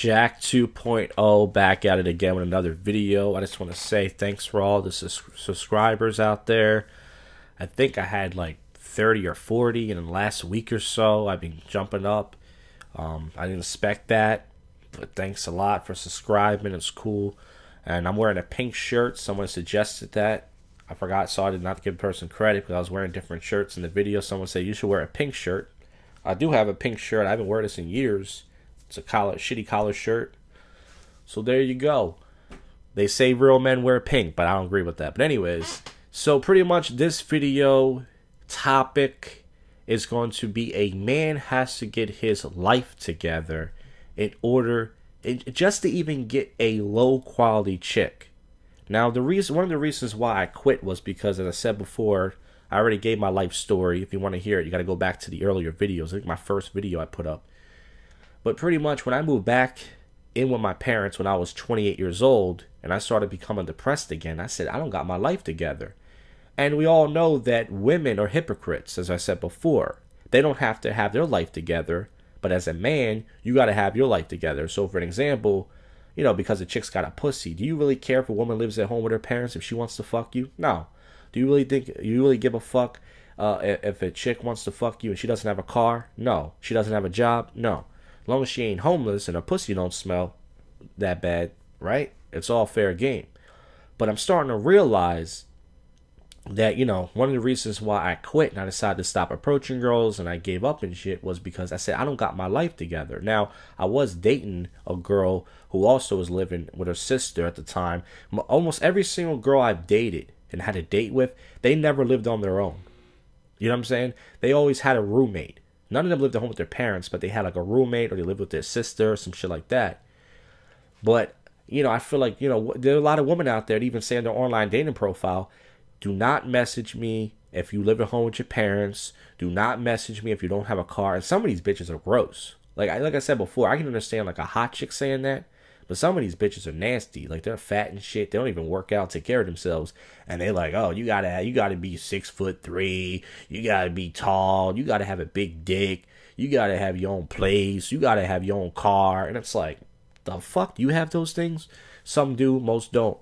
Jack 2.0 back at it again with another video. I just want to say thanks for all the subscribers out there. I think I had like 30 or 40 in the last week or so. I've been jumping up. I didn't expect that, but thanks a lot for subscribing. It's cool. And I'm wearing a pink shirt. Someone suggested that. I forgot, so I did not give a person credit because I was wearing different shirts in the video. Someone said you should wear a pink shirt. I do have a pink shirt. I haven't worn this in years. It's a shitty collar shirt. So there you go. They say real men wear pink, but I don't agree with that. But anyways, so pretty much this video topic is going to be a man has to get his life together in order just to even get a low quality chick. Now one of the reasons why I quit was because, as I said before, I already gave my life story. If you want to hear it, you got to go back to the earlier videos. I think my first video I put up. But pretty much when I moved back in with my parents when I was 28 years old and I started becoming depressed again, I said, I don't got my life together. And we all know that women are hypocrites, as I said before. They don't have to have their life together, but as a man, you got to have your life together. So for an example, you know, because a chick's got a pussy, do you really care if a woman lives at home with her parents if she wants to fuck you? No. Do you really give a fuck if a chick wants to fuck you and she doesn't have a car? No. She doesn't have a job? No. As long as she ain't homeless and her pussy don't smell that bad, right? It's all fair game. But I'm starting to realize that, you know, one of the reasons why I quit and I decided to stop approaching girls and I gave up and shit was because I said, I don't got my life together. Now, I was dating a girl who also was living with her sister at the time. Almost every single girl I've dated and had a date with, they never lived on their own. You know what I'm saying? They always had a roommate. None of them lived at home with their parents, but they had like a roommate or they lived with their sister or some shit like that. But, you know, I feel like, you know, there are a lot of women out there that even say in their online dating profile, do not message me if you live at home with your parents. Do not message me if you don't have a car. And some of these bitches are gross. Like I said before, I can understand like a hot chick saying that. But some of these bitches are nasty. Like they're fat and shit. They don't even work out, take care of themselves. And they're like, oh, you gotta be 6'3". You gotta be tall. You gotta have a big dick. You gotta have your own place. You gotta have your own car. And it's like, the fuck? You have those things? Some do, most don't.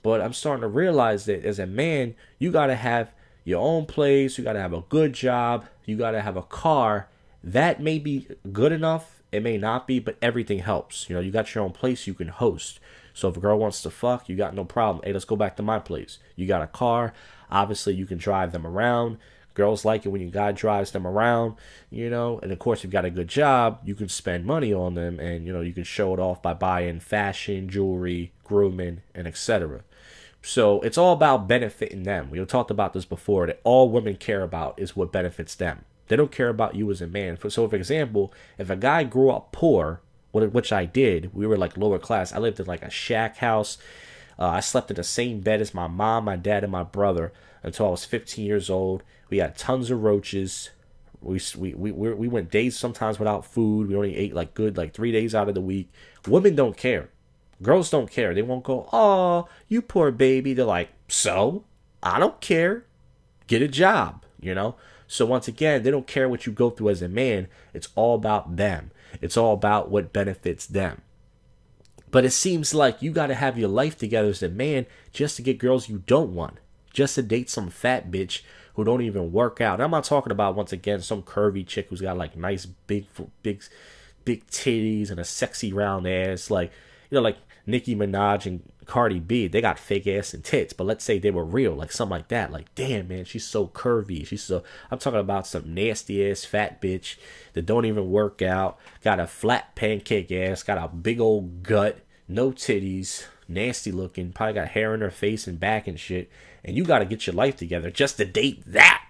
But I'm starting to realize that as a man, you gotta have your own place. You gotta have a good job. You gotta have a car. That may be good enough. It may not be, but everything helps. You know, you got your own place you can host. So if a girl wants to fuck, you got no problem. Hey, let's go back to my place. You got a car. Obviously, you can drive them around. Girls like it when your guy drives them around, you know. And, of course, if you've got a good job, you can spend money on them. And, you know, you can show it off by buying fashion, jewelry, grooming, and etc. So it's all about benefiting them. We talked about this before, that all women care about is what benefits them. They don't care about you as a man. So, for example, if a guy grew up poor, which I did, we were like lower class. I lived in like a shack house. I slept in the same bed as my mom, my dad, and my brother until I was 15 years old. We had tons of roaches. We went days sometimes without food. We only ate like 3 days out of the week. Women don't care. Girls don't care. They won't go, oh, you poor baby. They're like, so? I don't care. Get a job, you know? So once again, they don't care what you go through as a man. It's all about them. It's all about what benefits them. But it seems like you got to have your life together as a man just to get girls you don't want. Just to date some fat bitch who don't even work out. And I'm not talking about, once again, some curvy chick who's got like nice big titties and a sexy round ass. Like, you know, like Nicki Minaj and Cardi B, they got fake ass and tits, but let's say they were real, like something like that. Like, damn, man, she's so curvy. I'm talking about some nasty ass fat bitch that don't even work out, got a flat pancake ass, got a big old gut, no titties, nasty looking, probably got hair in her face and back and shit, and you got to get your life together just to date that.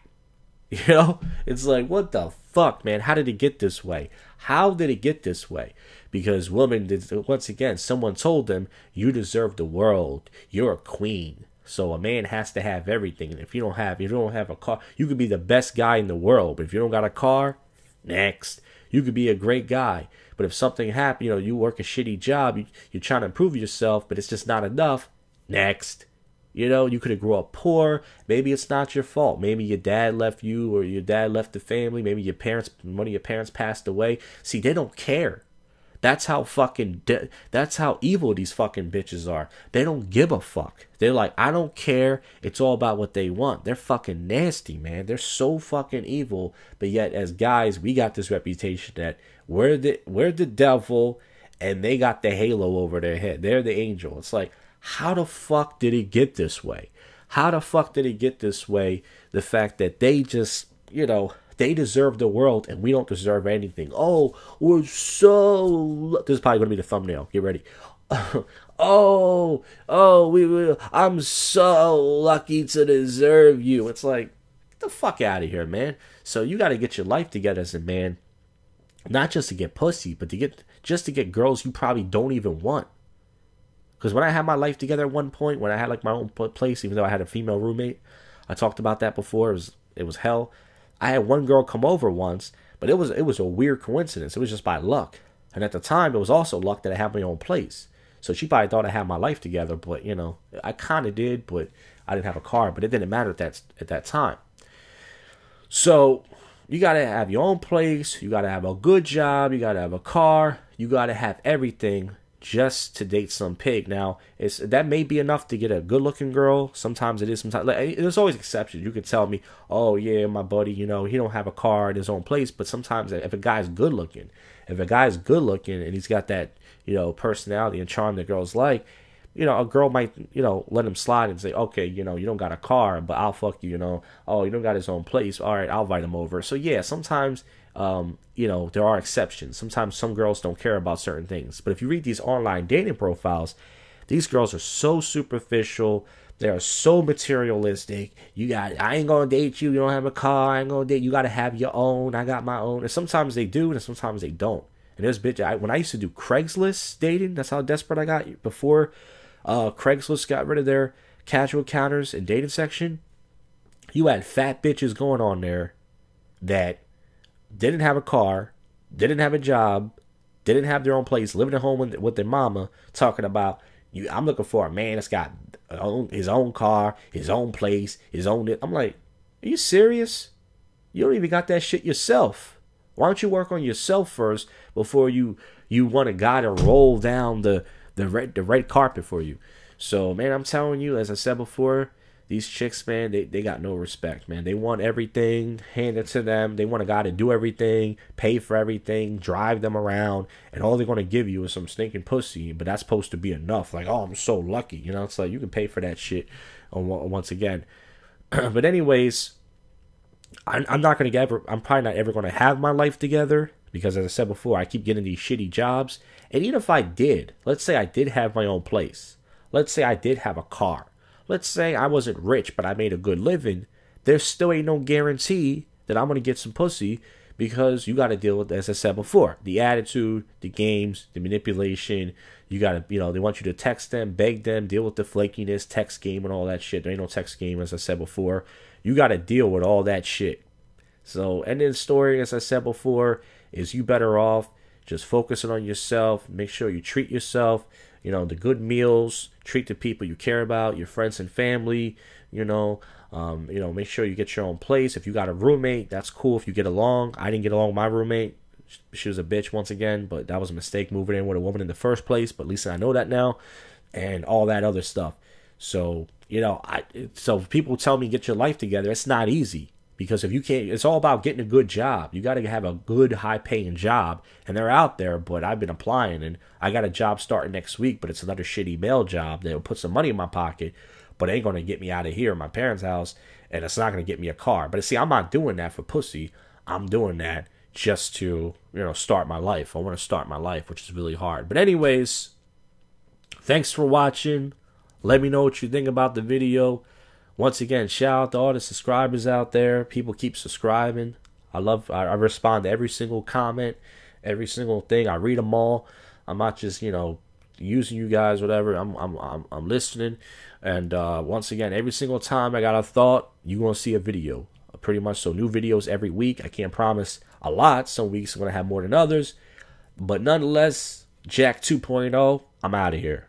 You know, it's like, what the fuck, man? How did it get this way? How did it get this way? Because women, once again, someone told them, you deserve the world. You're a queen. So a man has to have everything. And if you don't have a car, you could be the best guy in the world. But if you don't got a car, next. You could be a great guy. But if something happened, you know, you work a shitty job, you're trying to improve yourself, but it's just not enough, next. You know, you could have grew up poor. Maybe it's not your fault. Maybe your dad left you or your dad left the family. Maybe one of your parents passed away. See, they don't care. That's how fucking that's how evil these fucking bitches are. They don't give a fuck. They're like, I don't care. It's all about what they want. They're fucking nasty, man. They're so fucking evil. But yet, as guys, we got this reputation that we're the devil, and they got the halo over their head. They're the angel. It's like, how the fuck did it get this way? How the fuck did it get this way? The fact that they just, they deserve the world and we don't deserve anything. Oh, we're so... This is probably going to be the thumbnail. Get ready. I'm so lucky to deserve you. It's like, get the fuck out of here, man. So you got to get your life together as a man. Not just to get pussy, but to get girls you probably don't even want. Because when I had my life together at one point, when I had like my own place, even though I had a female roommate, I talked about that before. It was hell. I had one girl come over once, but it was a weird coincidence. It was just by luck. And at the time, it was also luck that I had my own place. So she probably thought I had my life together, but I kind of did, but I didn't have a car. But it didn't matter at that time. So you got to have your own place. You got to have a good job. You got to have a car. You got to have everything just to date some pig. Now, that may be enough to get a good-looking girl. Sometimes it is. Sometimes there's always exceptions. You could tell me, oh yeah, my buddy, he don't have a car in his own place. But sometimes if a guy's good-looking, and he's got that personality and charm that girls like, a girl might let him slide and say, okay, you don't got a car, but I'll fuck you. Oh, you don't got his own place. All right, I'll invite him over. So yeah, sometimes there are exceptions. Sometimes some girls don't care about certain things. But if you read these online dating profiles, these girls are so superficial. They are so materialistic. I ain't gonna date you. You don't have a car. I ain't gonna date you. You gotta have your own. I got my own. And sometimes they do, and sometimes they don't. And there's when I used to do Craigslist dating, that's how desperate I got before Craigslist got rid of their casual encounters and dating section. You had fat bitches going on there that didn't have a car, didn't have a job, didn't have their own place, living at home with their mama, talking about, I'm looking for a man that's got his own car, his own place, his own... I'm like, are you serious? You don't even got that shit yourself. Why don't you work on yourself first before you want a guy to roll down the red carpet for you? So, man, I'm telling you, as I said before, these chicks, man, they got no respect, man. They want everything handed to them. They want a guy to do everything, pay for everything, drive them around, and all they're going to give you is some stinking pussy, but that's supposed to be enough. Like, oh, I'm so lucky. It's like you can pay for that shit once again. But anyways, I'm probably not ever going to have my life together because, as I said before, I keep getting these shitty jobs. And even if I did, let's say I did have my own place. Let's say I did have a car. Let's say I wasn't rich, but I made a good living. There still ain't no guarantee that I'm going to get some pussy because you got to deal with, as I said before, the attitude, the games, the manipulation. You got to, they want you to text them, beg them, deal with the flakiness, text game and all that shit. There ain't no text game, as I said before. You got to deal with all that shit. So, ending the story, as I said before, is you better off just focusing on yourself. Make sure you treat yourself. The good meals, treat the people you care about, your friends and family, make sure you get your own place. If you got a roommate, that's cool if you get along. I didn't get along with my roommate. She was a bitch once again, but that was a mistake moving in with a woman in the first place. But at least I know that now and all that other stuff. So, so people tell me get your life together. It's not easy. Because if you can't, it's all about getting a good job. You got to have a good, high-paying job. And they're out there, but I've been applying. And I got a job starting next week, but it's another shitty male job that will put some money in my pocket. But it ain't going to get me out of here, my parents' house. And it's not going to get me a car. But see, I'm not doing that for pussy. I'm doing that just to, start my life. I want to start my life, which is really hard. But anyways, thanks for watching. Let me know what you think about the video. Once again, shout out to all the subscribers out there. People keep subscribing. I respond to every single comment, every single thing. I read them all. I'm not just, using you guys, whatever. I'm listening. And once again, every single time I got a thought, you're going to see a video. Pretty much. So new videos every week. I can't promise a lot. Some weeks I'm going to have more than others. But nonetheless, Jak'd 2.0, I'm out of here.